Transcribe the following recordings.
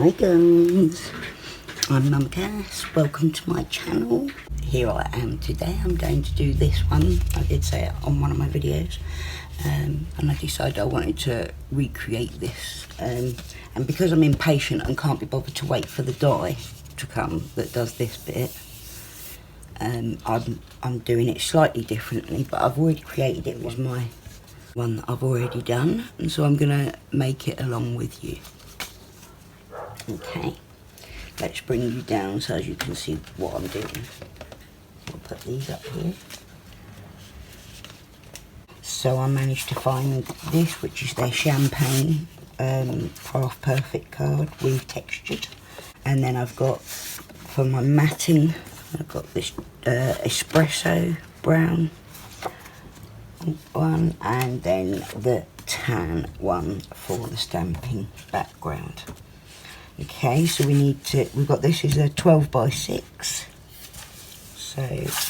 Hi guys, I'm Mum Cass, welcome to my channel. Here I am today. I'm going to do this one. I did say it on one of my videos, and I decided I wanted to recreate this, and because I'm impatient and can't be bothered to wait for the dye to come that does this bit, I'm doing it slightly differently, but I've already created it. It was my one that I've already done, and so I'm gonna make it along with you. Okay, let's bring you down so as you can see what I'm doing. I'll put these up here. So I managed to find this, which is their champagne craft perfect card with textured, and then I've got for my matting, I've got this espresso brown one, and then the tan one for the stamping background. Okay, so we've got this is a 12 by 6, so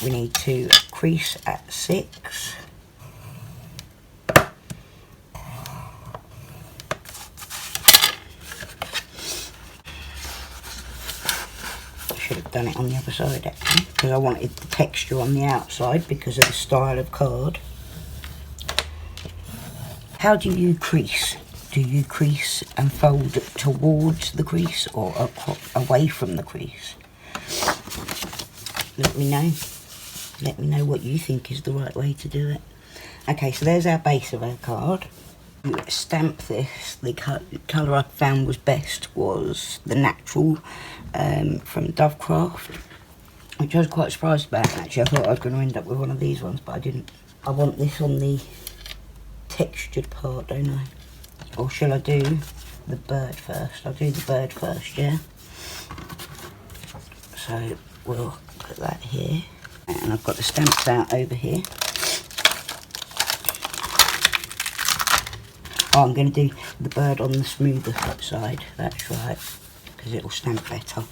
we need to crease at 6, should have done it on the other side actually, because I wanted the texture on the outside because of the style of card. How do you crease? Do you crease and fold towards the crease or away from the crease? Let me know. Let me know what you think is the right way to do it. Okay, so there's our base of our card. You stamp this. The colour I found was best was the natural from Dovecraft, which I was quite surprised about actually. I thought I was going to end up with one of these ones, but I didn't. I want this on the textured part, don't I? Or shall I do the bird first? I'll do the bird first, yeah? So we'll put that here. And I've got the stamps out over here. Oh, I'm going to do the bird on the smoother side. That's right, because it will stamp better.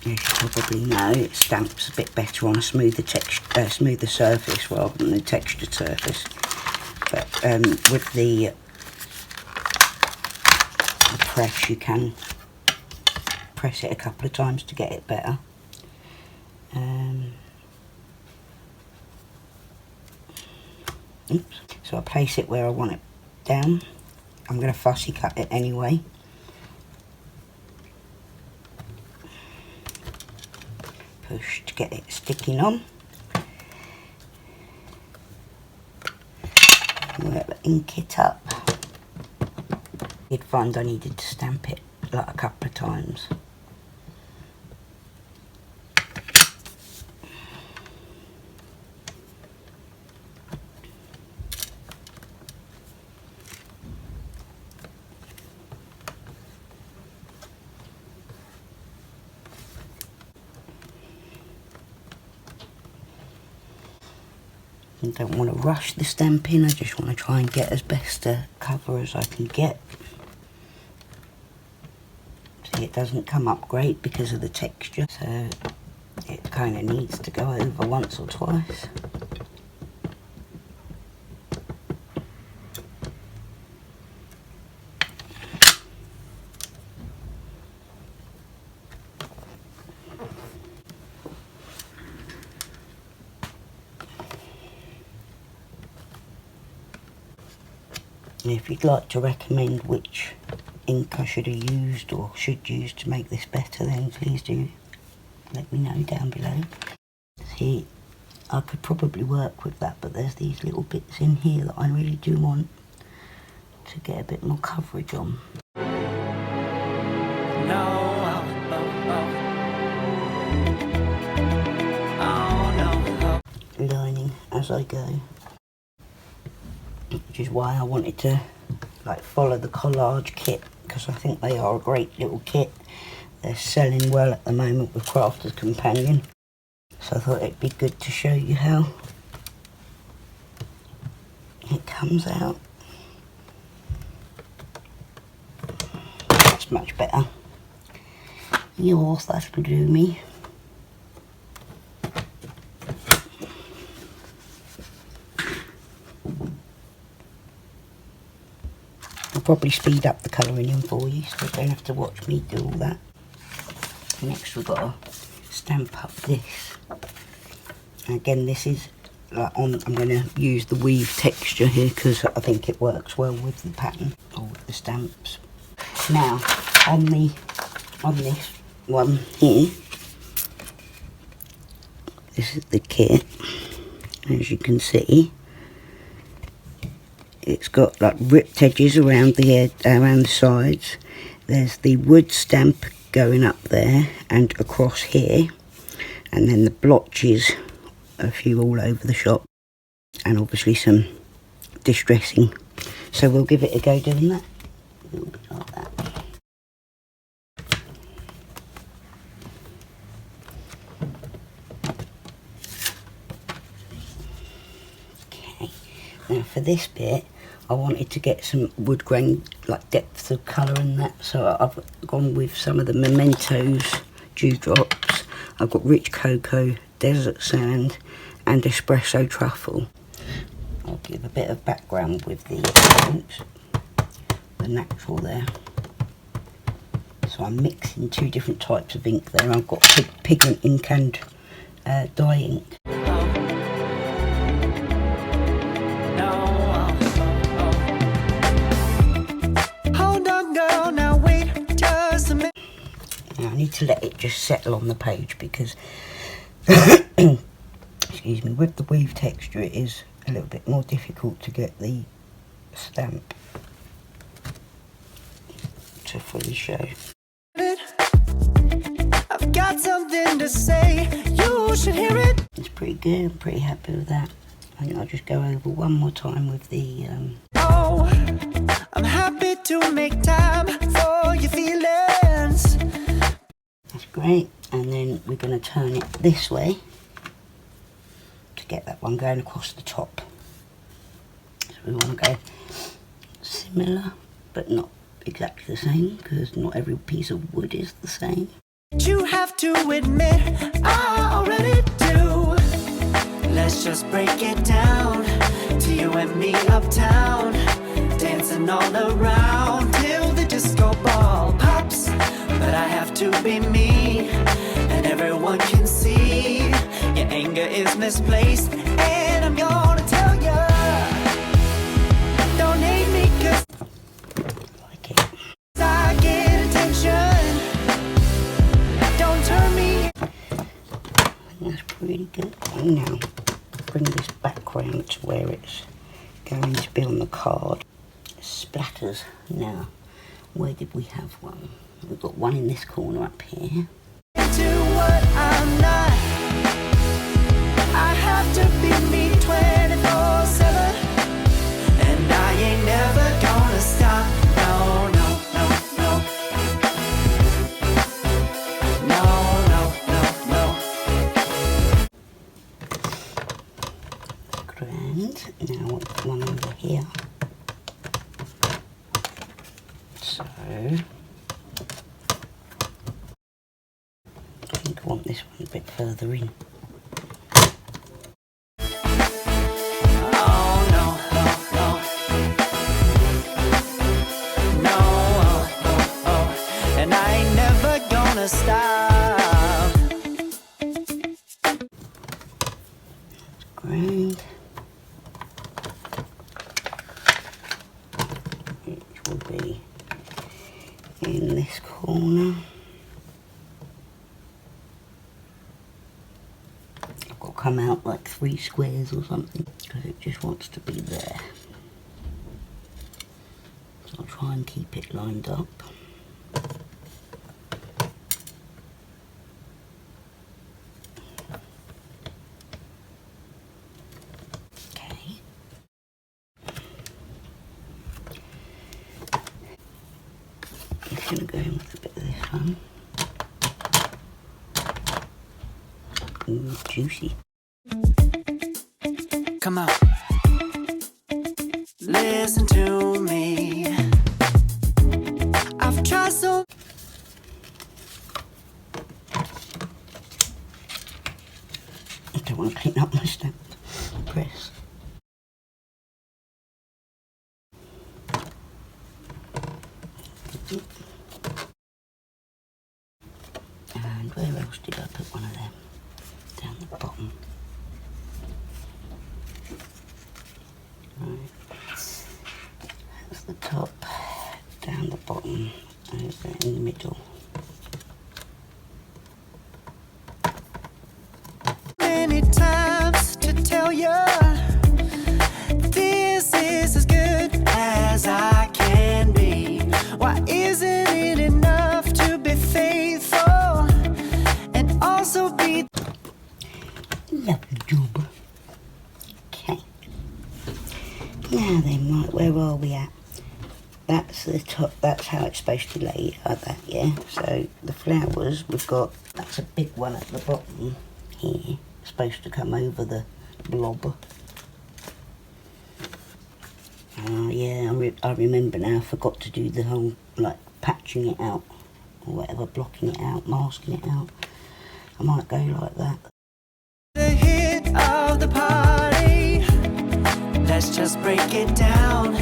As you probably know, it stamps a bit better on a smoother surface rather than the textured surface. But with the press, you can press it a couple of times to get it better. Oops. So I place it where I want it down. I'm going to fussy cut it anyway. Push to get it sticking on. We'll ink it up. I did find I needed to stamp it like a couple of times. I don't want to rush the stamping, I just want to try and get as best a cover as I can get. See, it doesn't come up great because of the texture, so it kind of needs to go over once or twice. And if you'd like to recommend which ink I should have used or should use to make this better, then please do let me know down below. See, I could probably work with that, but there's these little bits in here that I really do want to get a bit more coverage on. Learning as I go, which is why I wanted to like follow the collage kit, because I think they are a great little kit. They're selling well at the moment with Crafter's Companion, so I thought it'd be good to show you how it comes out. It's much better. Yours, that will do me. probably speed up the colouring in for you, so you don't have to watch me do all that. Next we've got to stamp up this. And again, this is like I'm going to use the weave texture here because I think it works well with the pattern or with the stamps. Now on this one here, this is the kit. As you can see, it's got like ripped edges around the sides. There's the wood stamp going up there and across here, and then the blotches, a few all over the shop, and obviously some distressing. So we'll give it a go doing that. A little bit like that. Okay, now for this bit I wanted to get some wood grain, like depth of colour and that, so I've gone with some of the Mementos dewdrops. I've got rich cocoa, desert sand and espresso truffle. I'll give a bit of background with the natural there. So I'm mixing two different types of ink there. I've got pigment ink and dye ink. Now I need to let it just settle on the page because excuse me, with the weave texture it is a little bit more difficult to get the stamp to fully show. I've got something to say, you should hear it. It's pretty good, I'm pretty happy with that. I think I'll just go over one more time with the Oh, I'm happy to make time for your feelings. That's great, and then we're going to turn it this way to get that one going across the top. So we want to go similar, but not exactly the same, because not every piece of wood is the same. You have to admit, I already do. Let's just break it down to you and me uptown, dancing all around till the disco ball pops. But I have to be me, and everyone can see your anger is misplaced, and I'm gonna tell ya, don't hate me 'cause Like it. I get attention. Don't turn me. That's pretty good. And now bring this back round to where it's going to be on the card. Splatters. Now, where did we have one? We've got one in this corner up here. To what I'm not, I have to be me 24/7, and I ain't never gonna stop. No, no, no, no, no, no, no, no. Grand. Now one over here. So I think I want this one a bit further in. Oh no, no, no, no, oh, oh, and I ain't never gonna stop. Grand. Which will be in this corner. I've got to come out like 3 squares or something because it just wants to be there. So I'll try and keep it lined up. Okay. I'm just going to go in with a bit of this one. Ooh, juicy. Come on, listen to me. I've tried so. I don't want to clean up my stamp press. And where else did I put one of them? Down the bottom. Right. That's the top, down the bottom, over in the middle. Many times to tell you this is as good as I can be. Why isn't it enough to be faithful and also be Lovely job. Okay. Now then, right, where are we at? That's the top, that's how it's supposed to lay like that, yeah? So the flowers, we've got, that's a big one at the bottom here, supposed to come over the blob. Yeah, I remember now, I forgot to do the whole, like, patching it out, or whatever, blocking it out, masking it out. I might go like that. the hit of the party? Let's just break it down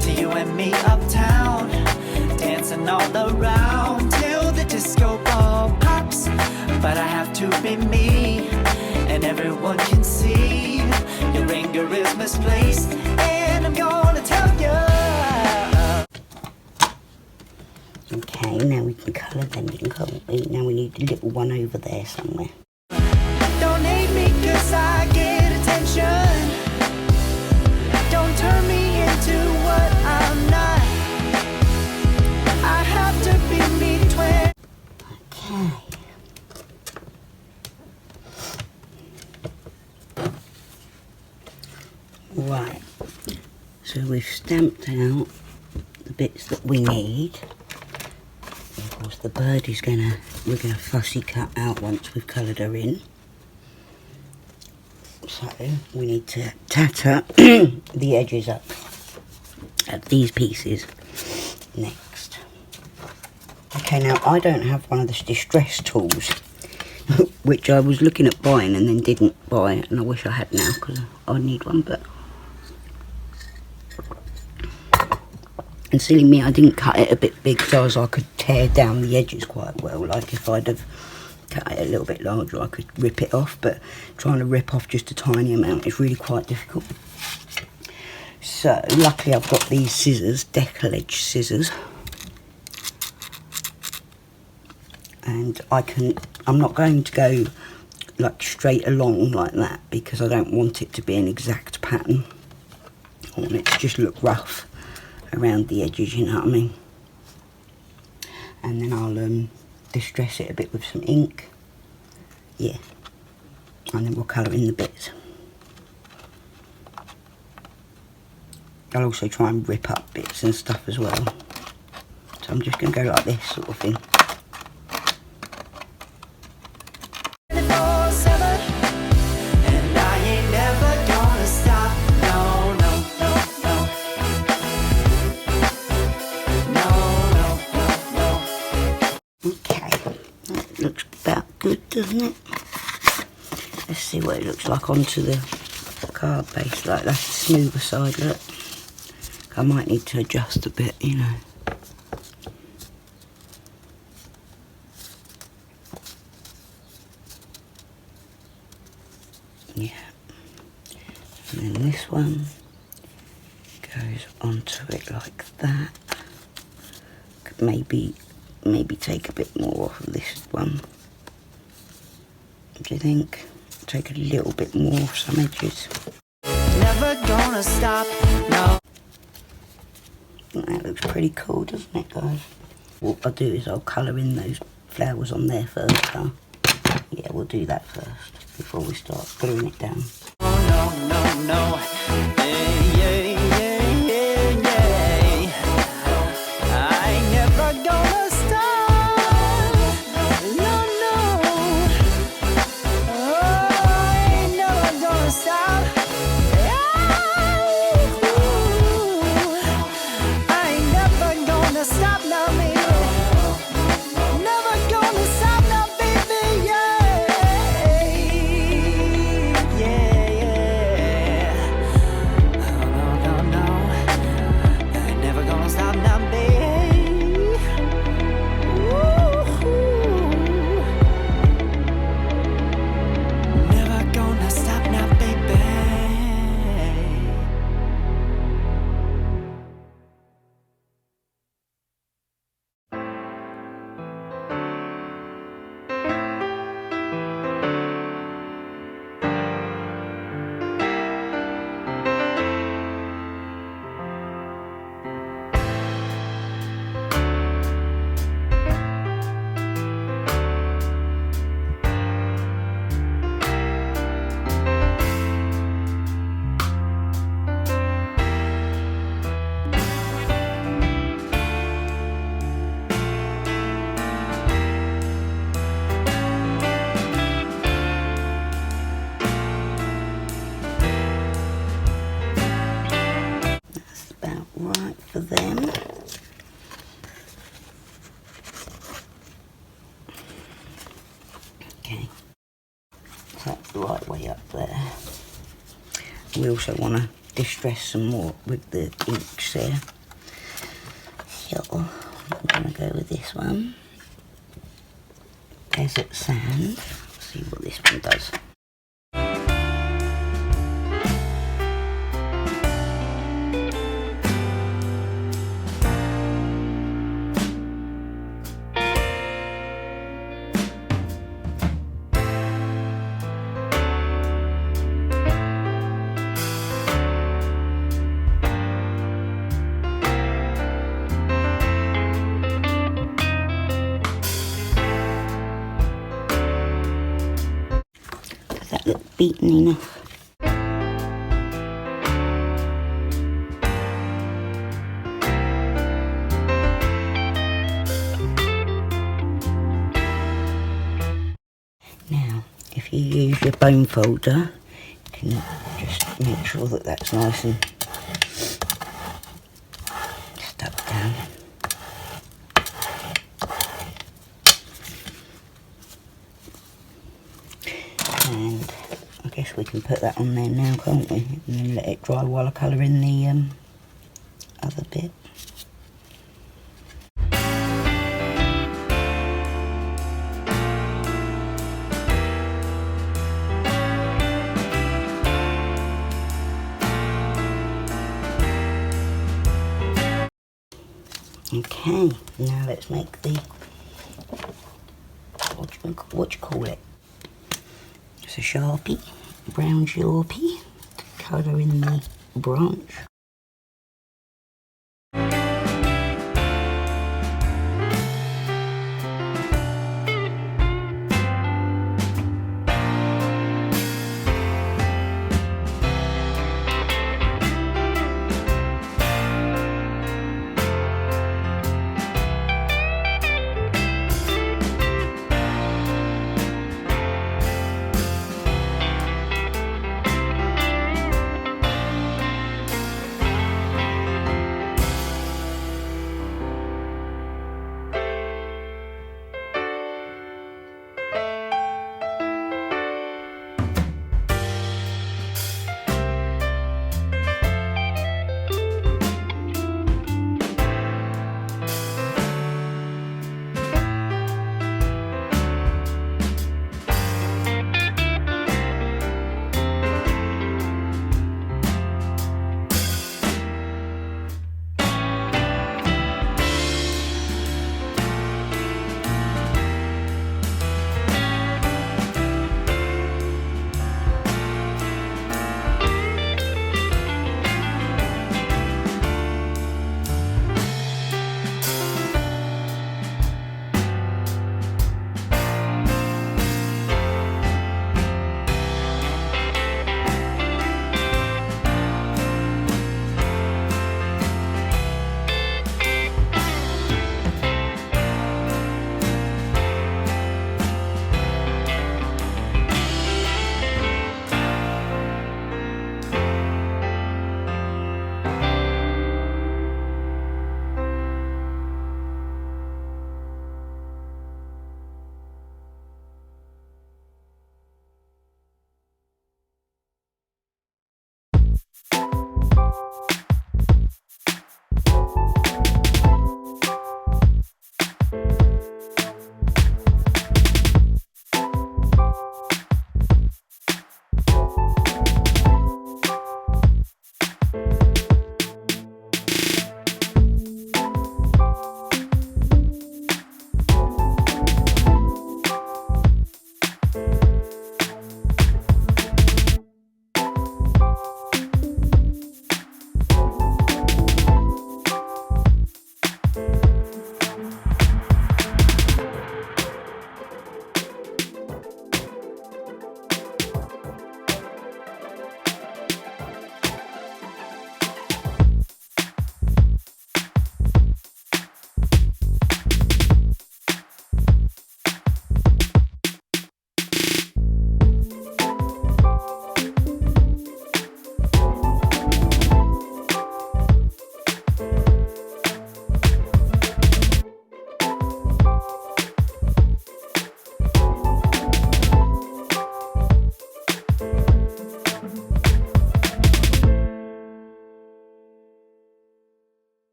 to you and me uptown, dancing all around till the disco ball pops. But I have to be me, and everyone can see your anger is misplaced, and I'm gonna tell you. Okay, now we can colour them in, can't we? Now we need a little one over there somewhere. Don't hate me 'cause I get attention. Don't turn me into what I'm not. I have to be me twin. Okay. Right, so we've stamped out the bits that we need. Of course the bird is we're gonna fussy cut out once we've coloured her in. So we need to tatter the edges up of these pieces next. Okay, now I don't have one of the distress tools, which I was looking at buying and then didn't buy, and I wish I had now because I need one, but... And silly me, I didn't cut it a bit big so as I could tear down the edges quite well. Like if I'd have cut it a little bit larger, I could rip it off, but trying to rip off just a tiny amount is really quite difficult. So luckily I've got these scissors, decal edge scissors, and I'm not going to go like straight along like that because I don't want it to be an exact pattern. I want it to just look rough around the edges, you know what I mean? And then I'll distress it a bit with some ink, yeah, and then we'll colour in the bits. I'll also try and rip up bits and stuff as well, so I'm just going to go like this sort of thing. 24/7, and I ain't never gonna stop. No, no, no, no. No, no, no, no. Okay, that looks about good, doesn't it? Let's see what it looks like onto the card base. Like that's the smoother side, look. I might need to adjust a bit, you know. Yeah. And then this one goes onto it like that. Could maybe take a bit more off of this one. What do you think? Take a little bit more off some edges. Never gonna stop. No. That looks pretty cool, doesn't it, guys? What I'll do is I'll colour in those flowers on there first, huh? Yeah, we'll do that first before we start gluing it down. Oh, no, no, no. Yeah, yeah, yeah, yeah, yeah. I ain't never gonna stop. No, no. Oh, I ain't never gonna stop. I ain't never gonna stop now, baby. Never gonna stop now, baby. Yeah, yeah, yeah. for them. Okay, so that's the right way up there. We also want to distress some more with the inks there. So I'm going to go with this one. Desert Sand. Let's see what this one does. Does that look beaten enough? Now, if you use your bone folder, you can just make sure that that's nice and stuck down. And I guess we can put that on there now, can't we? And then let it dry while I colour in the other bit. Okay, now let's make the, what do you call it? It's a Sharpie, brown Sharpie, to colour in the branch.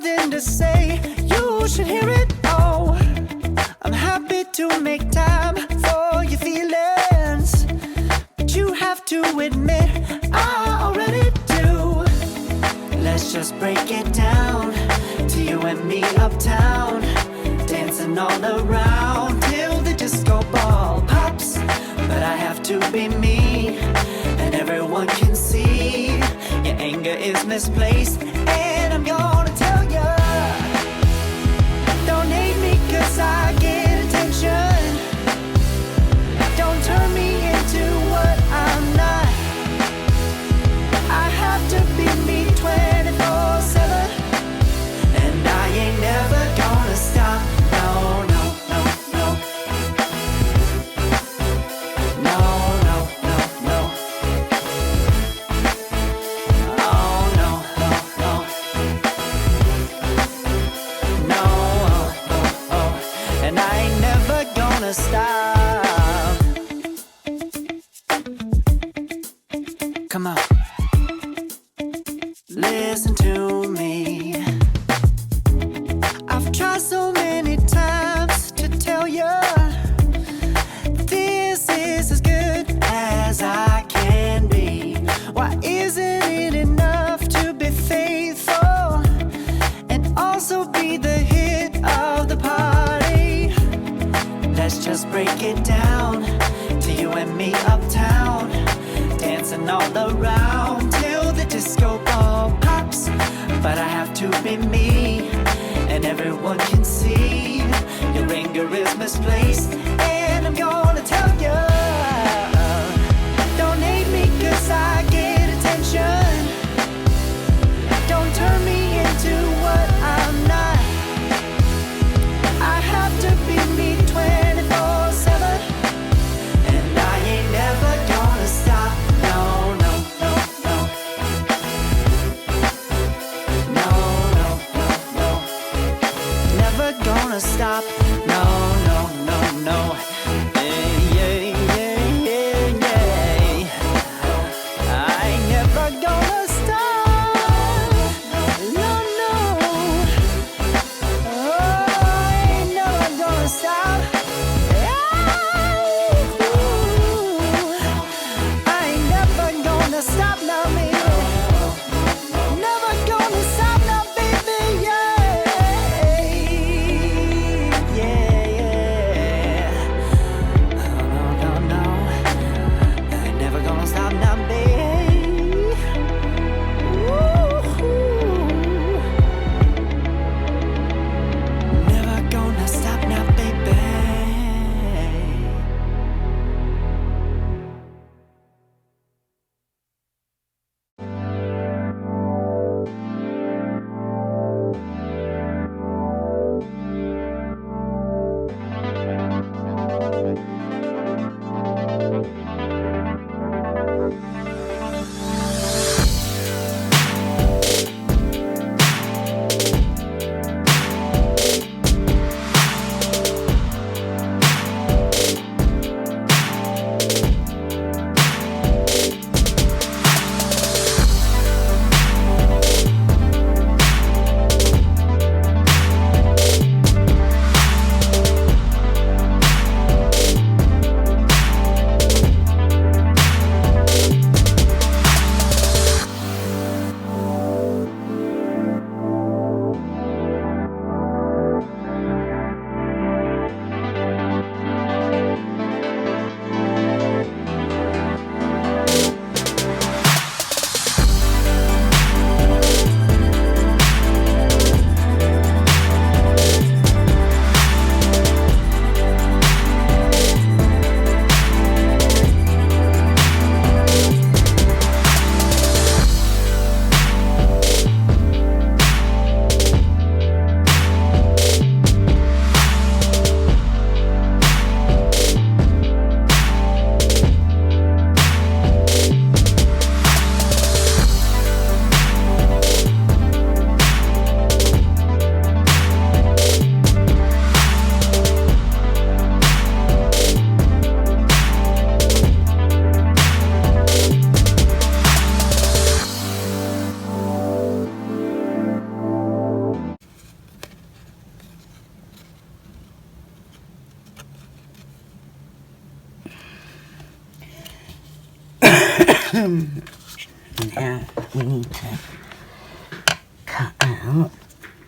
something to say, you should hear it. Oh, I'm happy to make time for your feelings, but you have to admit I already do. Let's just break it down to you and me uptown, dancing all around till the disco ball pops. But I have to be me, and everyone can see your anger is misplaced. And I'm gonna tell ya, don't hate me 'cause I get attention. Don't turn me into what I'm not. I have to be me 24/7, and I ain't never gonna stop. No, no, no, no. No, no, no, no. Oh, no, no, no. No, oh, oh, oh. And I ain't never gonna stop. Come on. Listen to me. I've tried so many times to tell you this is as good as I can be. Why isn't it enough to be faithful and also be the hit of the party? Let's just break it down to you and me uptown, dancing all around till the disco ball pops. But I have to be me, and everyone can see your anger is misplaced. And I'm gonna tell you, don't hate me 'cause I get attention. Don't turn me into what I'm not. I have to be me 24/7, and I ain't never gonna stop. No, no, no, no. No, no, no, no. Never gonna stop. No, no, no, no. Yeah, yeah, yeah, yeah, yeah. I ain't never gonna stop. No, no. Oh, I ain't never gonna stop. I ain't never gonna stop now, baby. Never gonna stop now, baby. Yeah,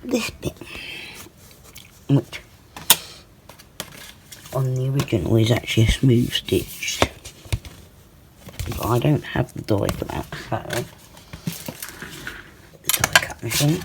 this bit, which on the original is actually a smooth stitch, but I don't have the die for that, so the die cut machine.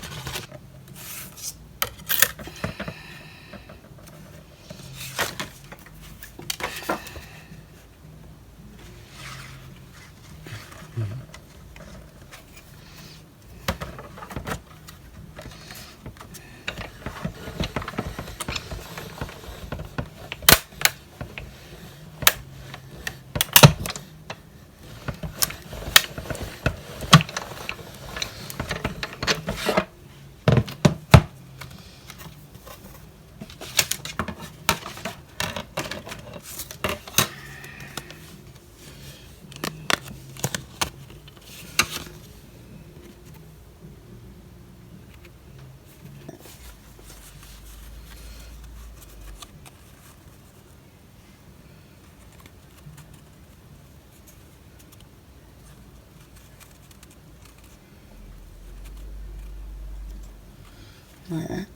Like that.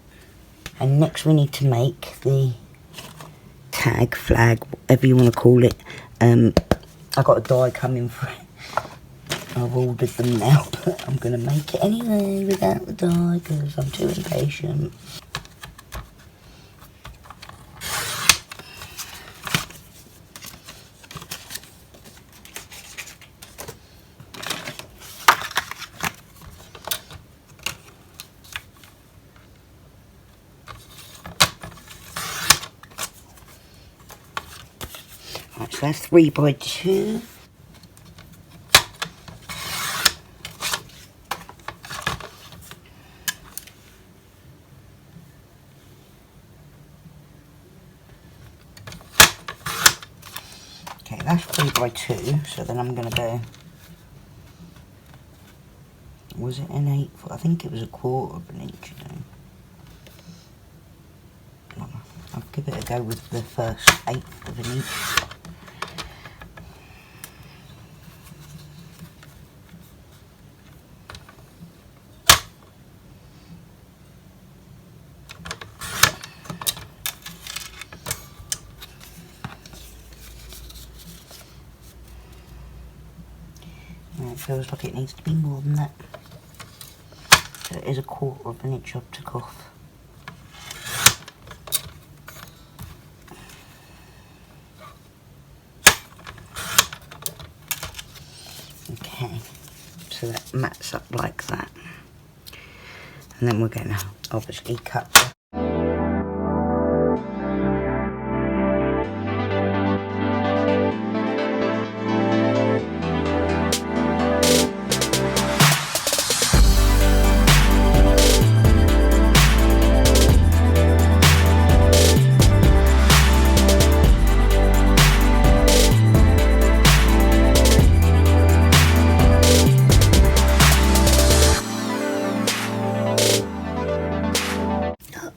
And next we need to make the tag, flag, whatever you want to call it. I got a die coming for it. I've ordered them now, but I'm going to make it anyway without the die because I'm too impatient. Right, so that's 3 by 2. Okay, that's 3 by 2, so then I'm going to go, was it an 1/8? I think it was 1/4 of an inch, you know. I'll give it a go with the first 1/8 of an inch. And it feels like it needs to be more than that. So it is 1/4 of an inch I've took off. Okay, so that mats up like that. And then we're going to obviously cut the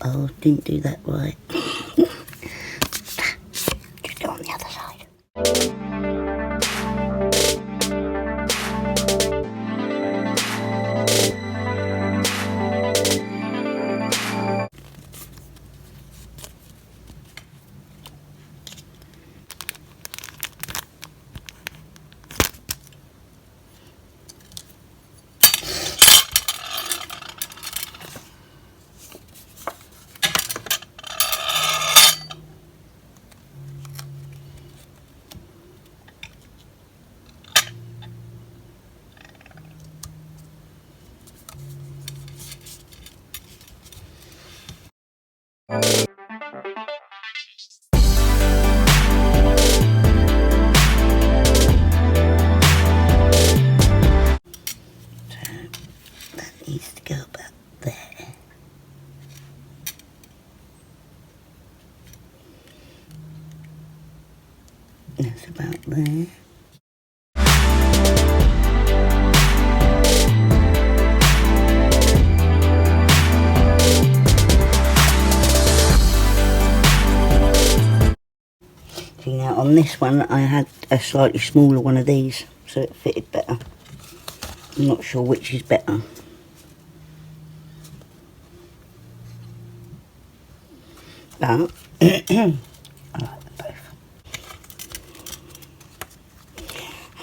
oh, didn't do that right. Just go on the other side. That needs to go about there. That's about there. See, now on this one I had a slightly smaller one of these, so it fitted better. I'm not sure which is better. but I like them both.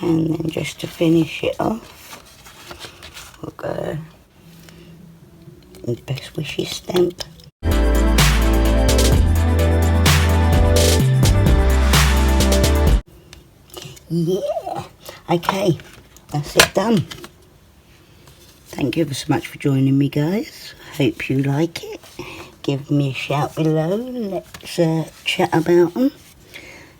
And then just to finish it off, we'll go in the Best Wishes stamp. Yeah, okay, that's it done. Thank you ever so much for joining me, guys. Hope you like it. Give me a shout below. Let's chat about them.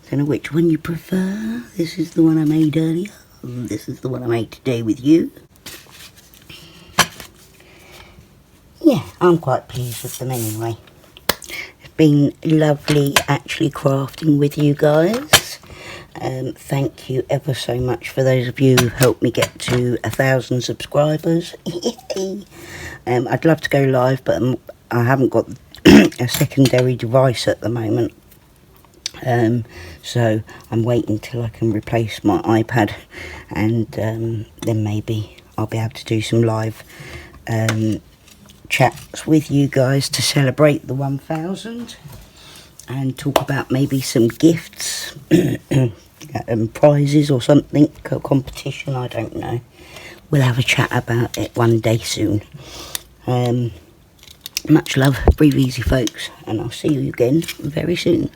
Don't know which one you prefer. This is the one I made earlier. This is the one I made today with you. Yeah, I'm quite pleased with them anyway. It's been lovely actually crafting with you guys. Thank you ever so much for those of you who helped me get to 1,000 subscribers. I'd love to go live, but I haven't got a secondary device at the moment. So I'm waiting till I can replace my iPad, and then maybe I'll be able to do some live chats with you guys to celebrate the 1,000 and talk about maybe some gifts and prizes or something, a competition, I don't know. We'll have a chat about it one day soon. Much love, breathe easy folks, and I'll see you again very soon.